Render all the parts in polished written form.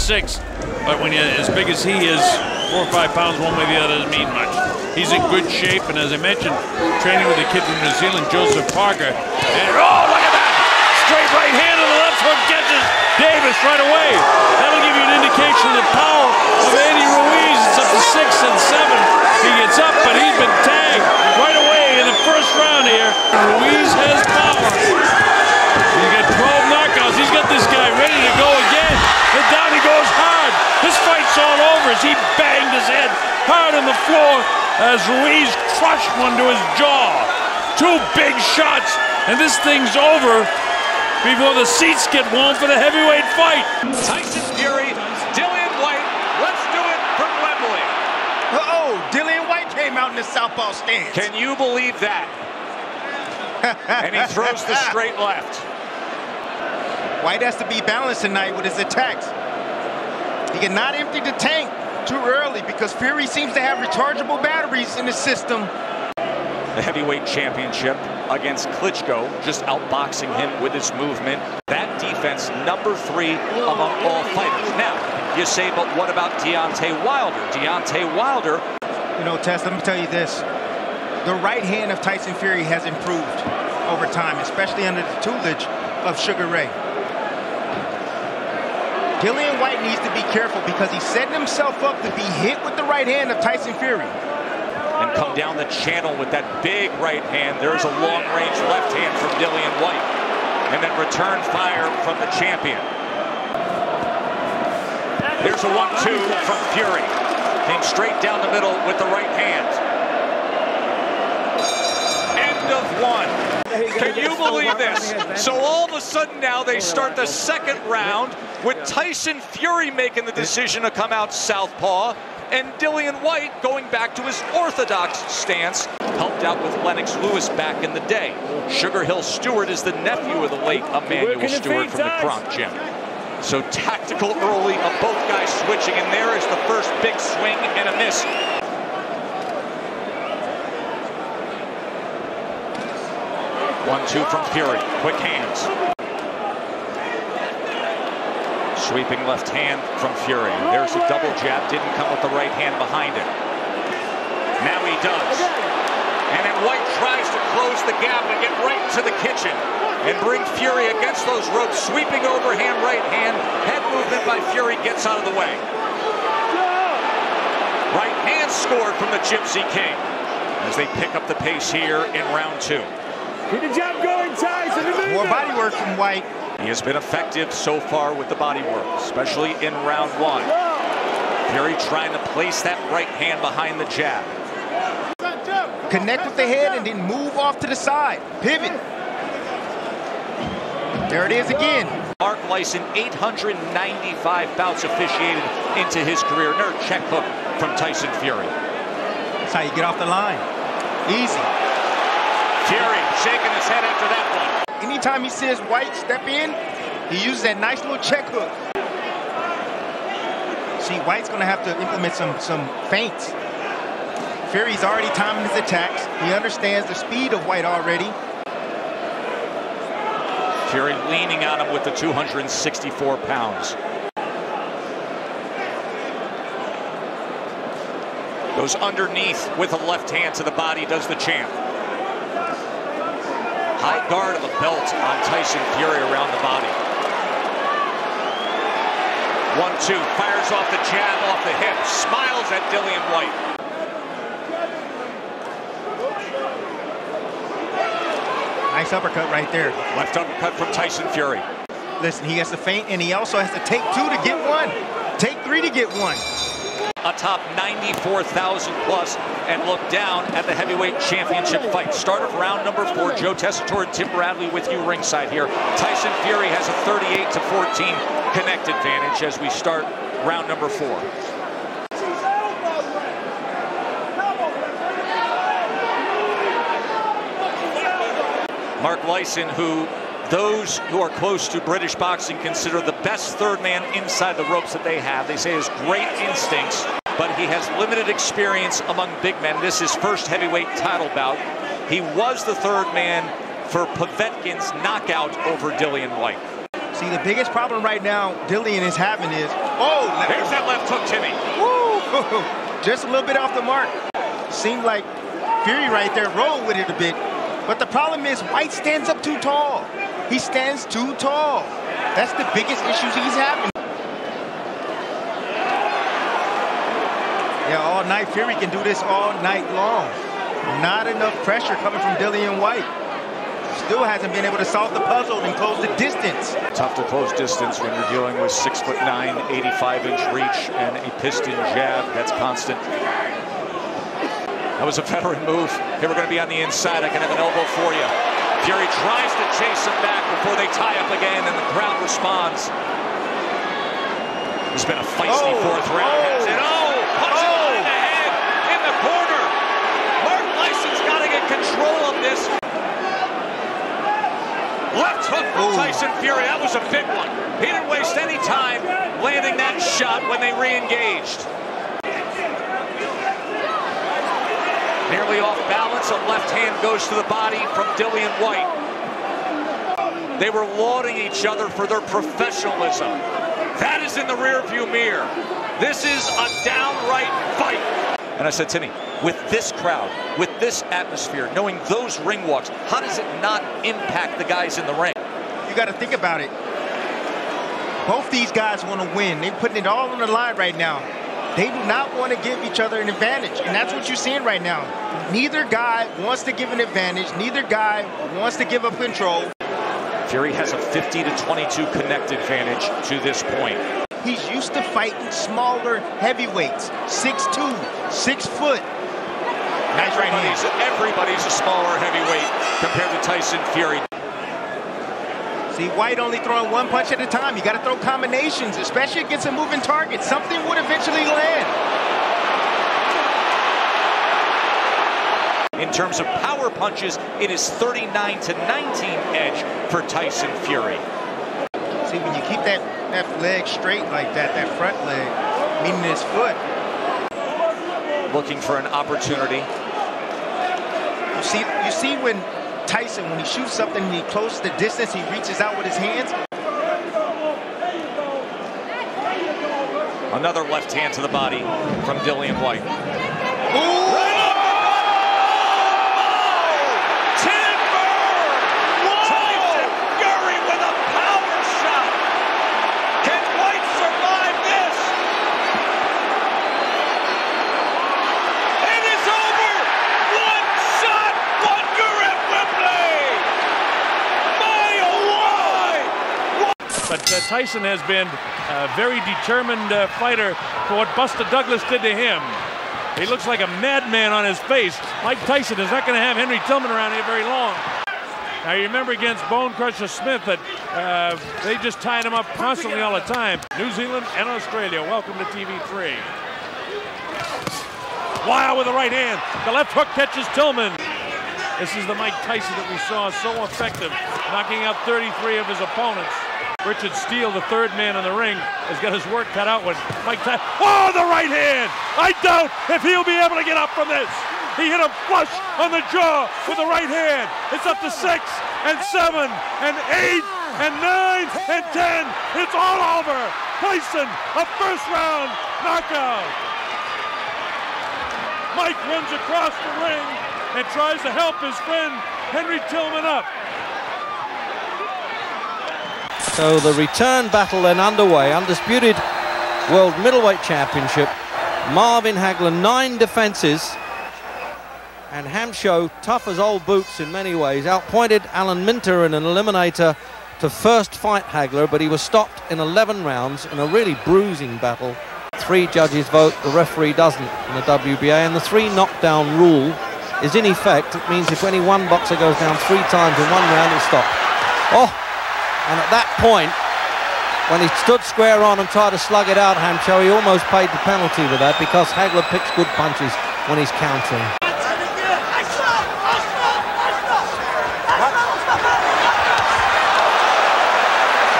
6. But when you're as big as he is, 4 or 5 pounds one way or the other doesn't mean much. He's in good shape, and as I mentioned, training with a kid from New Zealand, Joseph Parker. And oh, look at that! Straight right hand on the left hook catches Davis right away. That'll give you an indication of the power of Andy Ruiz. It's up to 6 and 7. He gets up, but he's been tagged right away in the first round here. Ruiz has power. He's got 12 knockouts. He's got this guy ready to go again. And down he goes hard. This fight's all over as he banged his head hard on the floor as Ruiz crushed one to his jaw. 2 big shots, and this thing's over before the seats get warm for the heavyweight fight. Tyson Fury, Dillian White, let's do it from Wembley. Uh-oh, Dillian White came out in the southpaw stance. Can you believe that? And he throws the straight left. White has to be balanced tonight with his attacks. He cannot empty the tank too early because Fury seems to have rechargeable batteries in the system. The heavyweight championship against Klitschko, just outboxing him with his movement. That defense, number 3 among all fighters. Now, you say, but what about Deontay Wilder? Deontay Wilder. You know, Tess, let me tell you this. The right hand of Tyson Fury has improved over time, especially under the tutelage of Sugar Ray. Dillian White needs to be careful because he's setting himself up to be hit with the right hand of Tyson Fury. And come down the channel with that big right hand. There's a long-range left hand from Dillian White. And then return fire from the champion. There's a 1-2 from Fury. Came straight down the middle with the right hand. End of 1. Can you believe this? So all of a sudden now they start the second round with Tyson Fury making the decision to come out southpaw and Dillian White going back to his orthodox stance. Helped out with Lennox Lewis back in the day. Sugar Hill Stewart is the nephew of the late Emmanuel Stewart from the Kronk Gym. So tactical early of both guys switching, and there is the first big swing and a miss. One-two from Fury, quick hands. Sweeping left hand from Fury. There's a double jab, didn't come with the right hand behind it. Now he does. And then White tries to close the gap and get right to the kitchen and bring Fury against those ropes. Sweeping overhand right hand, head movement by Fury gets out of the way. Right hand scored from the Gypsy King as they pick up the pace here in round 2. Keep the jab going, Tyson. More body work from White. He has been effective so far with the body work, especially in round 1. Fury trying to place that right hand behind the jab. Connect with the head and then move off to the side. Pivot. There it is again. Mark Lyson, 895 bouts officiated into his career. Another check hook from Tyson Fury. That's how you get off the line. Easy. Fury shaking his head after that one. Anytime he sees White step in, he uses that nice little check hook. See, White's going to have to implement some feints. Fury's already timing his attacks. He understands the speed of White already. Fury leaning on him with the 264 pounds. Goes underneath with a left hand to the body, does the champ. High guard of the belt on Tyson Fury around the body. 1-2, fires off the jab off the hip, smiles at Dillian White. Nice uppercut right there. Left uppercut from Tyson Fury. Listen, he has to feint, and he also has to take 2 to get 1. Take 3 to get 1. Atop 94,000 plus, and look down at the heavyweight championship fight. Start of round number 4. Joe Tessitore and Tim Bradley with you ringside here. Tyson Fury has a 38-14 connect advantage as we start round number 4. Mark Lyson, who those who are close to British boxing consider the best third man inside the ropes that they have. They say he has great instincts, but he has limited experience among big men. This is his first heavyweight title bout. He was the third man for Povetkin's knockout over Dillian White. See, the biggest problem right now Dillian is having is Oh, here's that left hook, Timmy. Woo! Just a little bit off the mark. Seemed like Fury right there rolled with it a bit. But the problem is White stands up too tall. He stands too tall. That's the biggest issues he's having. Yeah, all night. Fury can do this all night long. Not enough pressure coming from Dillian White. Still hasn't been able to solve the puzzle and close the distance. Tough to close distance when you're dealing with 6'9", 85-inch reach and a piston jab that's constant. That was a veteran move. Here we're going to be on the inside. I can have an elbow for you. Fury tries to chase him back before they tie up again, and the crowd responds. It's been a feisty fourth round. Punches it in the head, in the corner. Mark Tyson's got to get control of this. Left hook from Tyson Fury. That was a big one. He didn't waste any time landing that shot when they re-engaged. Nearly off balance, a left hand goes to the body from Dillian White. They were lauding each other for their professionalism. That is in the rearview mirror. This is a downright fight. And I said, Timmy, with this crowd, with this atmosphere, knowing those ring walks, how does it not impact the guys in the ring? You got to think about it. Both these guys want to win. They're putting it all on the line right now. They do not want to give each other an advantage, and that's what you're seeing right now. Neither guy wants to give an advantage. Neither guy wants to give up control. Fury has a 50-22 connect advantage to this point. He's used to fighting smaller heavyweights, 6'2", 6 foot. Nice right hand. Everybody's a smaller heavyweight compared to Tyson Fury. See, White only throwing one punch at a time. You got to throw combinations, especially against a moving target. Something would eventually land. In terms of power punches, it is 39-19 edge for Tyson Fury. See, when you keep that leg straight like that, that front leg, meaning his foot. Looking for an opportunity. You see when Tyson, when he shoots something and he closes the distance, he reaches out with his hands. Another left hand to the body from Dillian White. Ooh. Tyson Fury with a power shot. Can White survive this? It is over. One shot, wonder at Wembley. My oh my. But Tyson has been a very determined fighter for what Buster Douglas did to him. He looks like a madman on his face. Mike Tyson is not going to have Henry Tillman around here very long. Now, you remember against Bone Crusher Smith that they just tied him up constantly all the time. New Zealand and Australia, welcome to TV3. Wow, with the right hand. The left hook catches Tillman. This is the Mike Tyson that we saw so effective, knocking out 33 of his opponents. Richard Steele, the third man in the ring, has got his work cut out with Mike Tyson. Oh, the right hand! I doubt if he'll be able to get up from this. He hit him flush on the jaw with the right hand. It's up to 6 and 7 and 8 and 9 and 10. It's all over. Tyson, a first round knockout. Mike runs across the ring and tries to help his friend Henry Tillman up. So the return battle then underway. Undisputed World Middleweight Championship. Marvin Hagler, 9 defenses. And Hamsho, tough as old boots in many ways, outpointed Alan Minter in an eliminator to first fight Hagler, but he was stopped in 11 rounds in a really bruising battle. 3 judges vote, the referee doesn't in the WBA, and the 3 knockdown rule is in effect. It means if any one boxer goes down 3 times in 1 round, it's stopped. Oh! And at that point, when he stood square on and tried to slug it out, Hamsho, he almost paid the penalty with that because Hagler picks good punches when he's countering.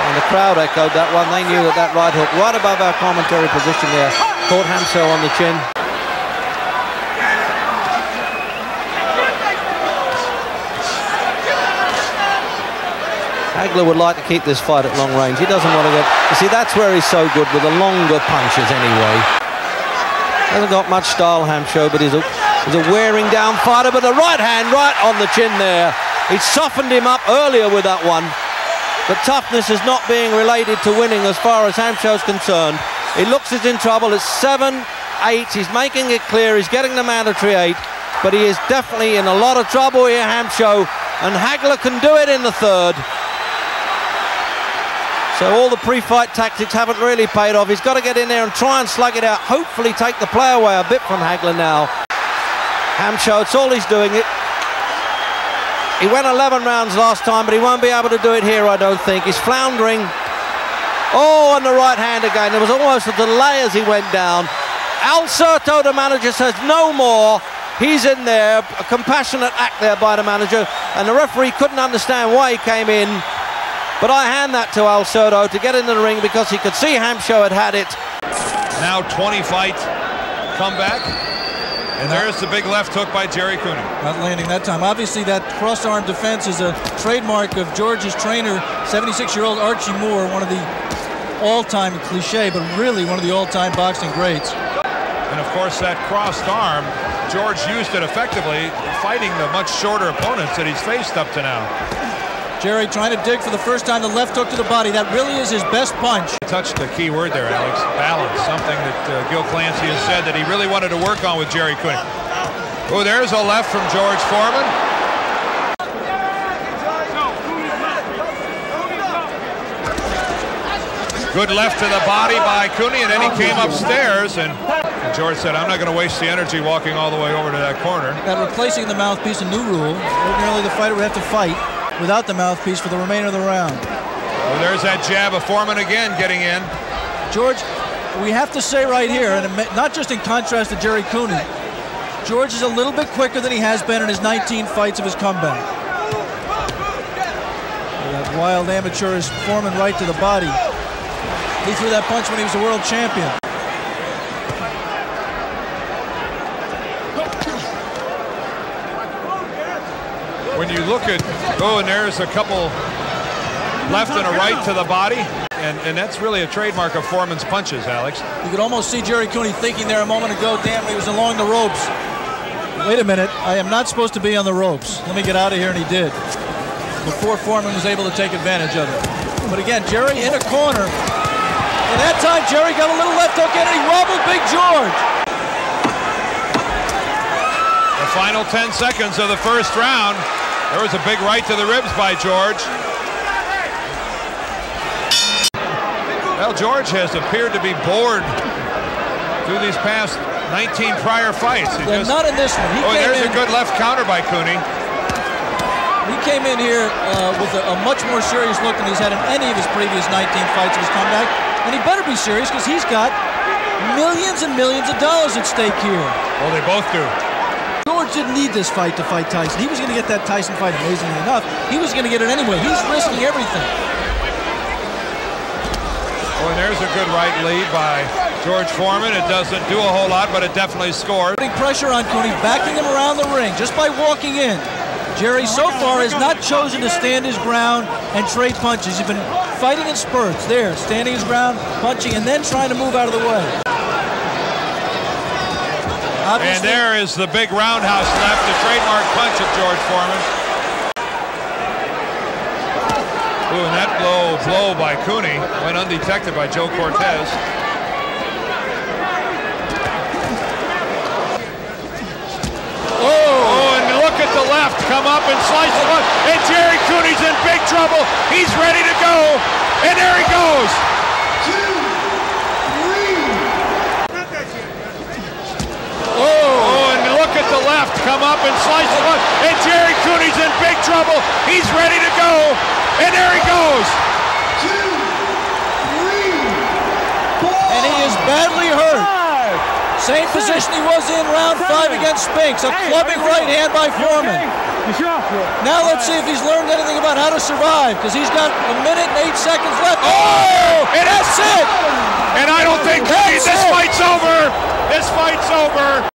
And the crowd echoed that one. They knew that that right hook right above our commentary position there caught Hamsho on the chin. Hagler would like to keep this fight at long range. He doesn't want to get... You see, that's where he's so good, with the longer punches anyway. Hasn't got much style, Hamsho, but he's a wearing down fighter, but the right hand right on the chin there. He softened him up earlier with that one. But toughness is not being related to winning as far as Hamsho's concerned. He looks he's in trouble. It's 7-8. He's making it clear. He's getting the mandatory 8. But he is definitely in a lot of trouble here, Hamsho. And Hagler can do it in the third. So all the pre-fight tactics haven't really paid off. He's got to get in there and try and slug it out. Hopefully take the play away a bit from Hagler now. Hamsho, it's all he's doing. He went 11 rounds last time, but he won't be able to do it here, I don't think. He's floundering. Oh, on the right hand again. There was almost a delay as he went down. Al Certo, the manager, says no more. He's in there. A compassionate act there by the manager. And the referee couldn't understand why he came in. But I hand that to Al Certo to get into the ring because he could see Hamsho had it. Now 20-fight comeback. And there's the big left hook by Jerry Cooney. Not landing that time. Obviously, that cross-arm defense is a trademark of George's trainer, 76-year-old Archie Moore, one of the all-time cliche, but really one of the all-time boxing greats. And of course, that crossed arm, George used it effectively, fighting the much shorter opponents that he's faced up to now. Jerry trying to dig for the first time, the left hook to the body. That really is his best punch. Touched the key word there, Alex. Balance, something that Gil Clancy has said that he really wanted to work on with Jerry Cooney. Oh, there's a left from George Foreman. Good left to the body by Cooney, and then he came upstairs, and George said, I'm not going to waste the energy walking all the way over to that corner. That replacing the mouthpiece, a new rule. Ordinarily, the fighter would have to fight without the mouthpiece for the remainder of the round. Well, there's that jab of Foreman again getting in. George, we have to say right here, and not just in contrast to Jerry Cooney, George is a little bit quicker than he has been in his 19 fights of his comeback. That wild amateur is Foreman right to the body. He threw that punch when he was a world champion. When you look at, and there's a couple left and a right to the body, and that's really a trademark of Foreman's punches, Alex. You could almost see Jerry Cooney thinking there a moment ago, damn, he was along the ropes. Wait a minute, I am not supposed to be on the ropes. Let me get out of here, and he did. Before Foreman was able to take advantage of it. But again, Jerry in a corner. And that time, Jerry got a little left hook in, and he wobbled Big George. The final 10 seconds of the first round. There was a big right to the ribs by George. Well, George has appeared to be bored through these past 19 prior fights. Not in this one. There's a good left counter by Cooney. He came in here with a much more serious look than he's had in any of his previous 19 fights of his comeback. And he better be serious because he's got millions and millions of dollars at stake here. Well, they both do. George didn't need this fight to fight Tyson. He was going to get that Tyson fight, amazingly enough. He was going to get it anyway. He's risking everything. Well, there's a good right lead by George Foreman. It doesn't do a whole lot, but it definitely scores. Putting pressure on Cooney, backing him around the ring just by walking in. Jerry so far has not chosen to stand his ground and trade punches. He's been fighting in spurts. There, standing his ground, punching, and then trying to move out of the way. And there is the big roundhouse left, the trademark punch of George Foreman. Ooh, and that blow by Cooney went undetected by Joe Cortez. Oh, and look at the left, come up and slice the one. And Jerry Cooney's in big trouble. He's ready to go. And there he goes. 2, 3. Oh, and look at the left, come up and slice the one. And Jerry Cooney's in big trouble. He's ready to go. And there he goes. 2, 3, 4. And he is badly hurt. Same position he was in round 5 against Spinks. A clubbing right hand by Foreman. Now let's see if he's learned anything about how to survive, because he's got 1 minute and 8 seconds left. Oh! And that's it! And I don't think this fight's over. This fight's over.